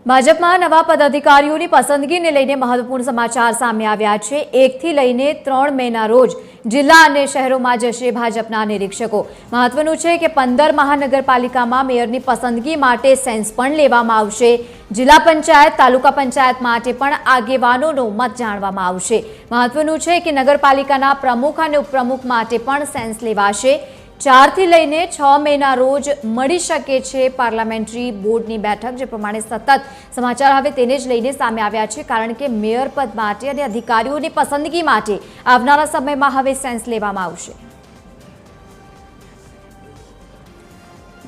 ભાજપમાં નવા પદાધિકારીઓની પસંદગીને લઈને મહત્વપૂર્ણ સમાચાર સામે આવ્યા છે। 1 થી લઈને 3 મેના રોજ જિલ્લા અને શહેરોમાં જશે ભાજપના નિરીક્ષકો। મહત્વનું છે કે 15 મહાનગરપાલિકામાં મેયરની પસંદગી માટે સેન્સ પણ લેવામાં આવશે। જિલ્લા પંચાયત તાલુકા પંચાયત માટે પણ આગેવાનોનો મત જાણવામાં આવશે। મહત્વનું છે કે નગરપાલિકાના પ્રમુખ અને ઉપપ્રમુખ માટે પણ સેન્સ લેવાશે। 4 થી લઈને 6 મેના રોજ મળી શકે છે પાર્લામેન્ટરી બોર્ડની બેઠક। જે પ્રમાણે સતત સમાચાર હવે તેને જ લઈને સામે આવ્યા છે, કારણ કે મેયર પદ માટે અને અધિકારીઓની પસંદગી માટે આવનારા સમયમાં હવે સેન્સ લેવામાં આવશે।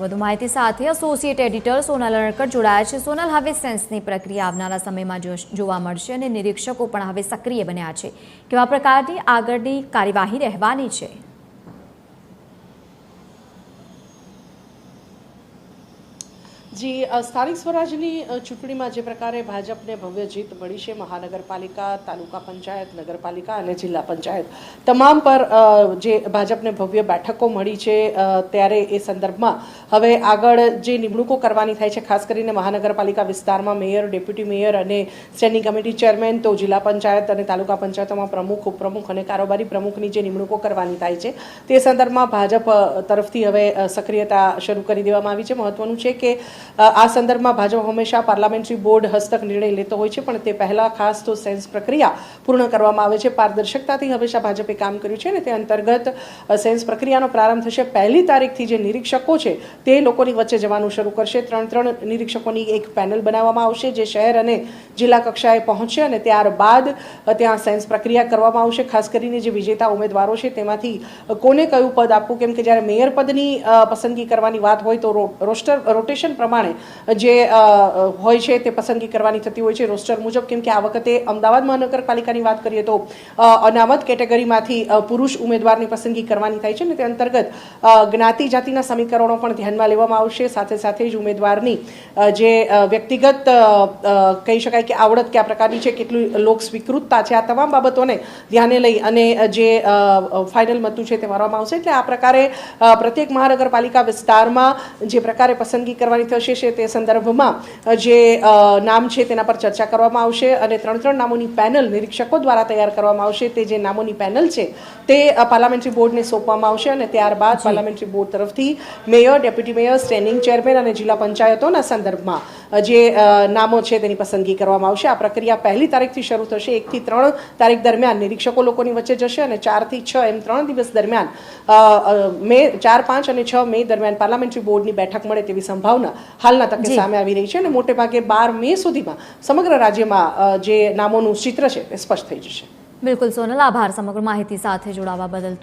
વધુ માહિતી સાથે એસોસિએટ એડિટર સોનલ અણકર જોડાયા છે। સોનલ, હવે સેન્સની પ્રક્રિયા આવનારા સમયમાં જોવા મળશે અને નિરીક્ષકો પણ હવે સક્રિય બન્યા છે। કેવા પ્રકારની આગળની કાર્યવાહી રહેવાની છે? जी स्थानिक स्वराजनी चूंटणीमां जे प्रकारे भाजपने भव्य जीत मळी छे, महानगरपालिका तालुका पंचायत नगरपालिका अने जिल्ला पंचायत तमाम पर जे भाजपने भव्य बेठको मळी छे, त्यारे ए संदर्भमां हवे आगळ जे निमणूको करवानी थाय छे, खास करीने महानगरपालिका विस्तारमां मेयर, डेप्युटी मेयर अने स्टेन्डिंग कमिटी चेरमेन, तो जिल्ला पंचायत अने तालुका पंचायतोमां प्रमुख, उपप्रमुख अने कारोबारी प्रमुखनी जे निमणूको करवानी थाय छे ते संदर्भमां भाजप तरफथी हवे सक्रियता शरू करी देवामां आवी छे। महत्वनुं छे के आ संदर्भमां भाजप हमेशा पार्लामेंटरी बोर्ड हस्तक निर्णय लेतो होय छे, पण ते पहला खास तो सेन्स प्रक्रिया पूर्ण करवामां आवे छे। पारदर्शकताथी हमेशा भाजपे काम कर्युं छे, ते अंतर्गत सेन्स प्रक्रियानो प्रारंभ थशे। 1 तारीखथी जे निरीक्षको छे ते लोकोनी वच्चे जवानुं शरू करशे। 3 निरीक्षकोनी एक पेनल बनाववामां आवशे, जे शहेर अने जिल्ला कक्षाए पहोंचशे अने त्यारबाद त्यां सेन्स प्रक्रिया करवामां आवशे। खास करीने जे विजेता उमेदवारो छे तेमांथी कोने कयुं पद आपवुं, केम के ज्यारे मेयर पदनी पसंदगी करवानी वात होय तो रोटेशन प्रमाणे जे होय छे ते पसंदगी करवानी थती होय छे रोस्टर मुजब। केम के आ वखते अमदावाद महानगरपालिकानी वात करीए तो अनामत केटेगरीमांथी पुरुष उमेदवारनी पसंदगी करवानी थाय छे, ने ते अंतर्गत ज्ञाति जातिना समीकरणो पण ध्यानमां लेवामां आवशे। साथे साथे ज उमेदवारनी जे व्यक्तिगत कही शकाय के आवडत क्या प्रकारनी छे, केटली लोक स्वीकृतता छे, आ तमाम बाबतोने ध्याने लई अने जे फाइनल मतुं छे ते मारवामां आवशे। એટલે આ પ્રકારે પ્રત્યેક મહાનગરપાલિકા વિસ્તારમાં જે પ્રકારે પસંદગી કરવાની થશે તે સંદર્ભમાં જે નામ છે તેના પર ચર્ચા કરવામાં આવશે અને 3 નામોની પેનલ નિરીક્ષકો દ્વારા તૈયાર કરવામાં આવશે। તે જે નામોની પેનલ છે તે પાર્લામેન્ટરી બોર્ડને સોંપવામાં આવશે અને ત્યારબાદ પાર્લામેન્ટરી બોર્ડ તરફથી mayor, deputy mayor, standing chairman અને જિલ્લા પંચાયતોના સંદર્ભમાં જે નામો છે તેની પસંદગી કરવામાં આવશે। આ પ્રક્રિયા 1 તારીખથી શરૂ થશે। 1 થી 3 તારીખ દરમિયાન નિરીક્ષકો લોકોની વચ્ચે જશે અને 4 થી 6 એમ 3 દિવસ દરમિયાન મે 4, 5 અને 6 મે દરમિયાન પાર્લામેન્ટરી બોર્ડની બેઠક મળે તેવી સંભાવના હાલના તકે સામે આવી રહી છે અને મોટે ભાગે 12 મે સુધીમાં સમગ્ર રાજ્યમાં જે નામોનું ચિત્ર છે તે સ્પષ્ટ થઈ જશે। બિલકુલ સોનલ, આભાર સમગ્ર માહિતી સાથે જોડાવા બદલ।